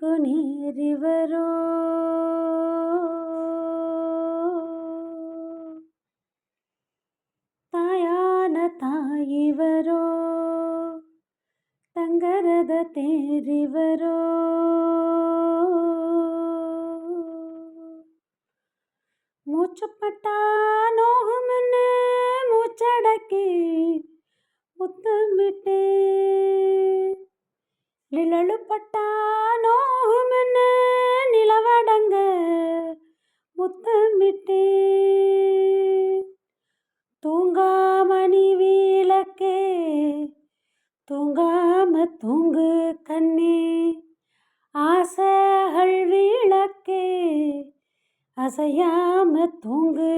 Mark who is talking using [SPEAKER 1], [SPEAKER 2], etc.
[SPEAKER 1] தாய்க்கு நேரிவரோ தாயான தாயிவரோ தங்கரத தேரிவரோ மூச்சுப்பட்டா நோகும்னு மூச்சடக்கி முத்தமிட்டே நிழலுப்பட்டா நோகும்னு நிலவடங்க முத்தமிட்டே தூங்காமணி விளக்கே தூங்காம தூங்கு கண்ணே ஆசைகள் விளக்கே அசையாம தூங்கு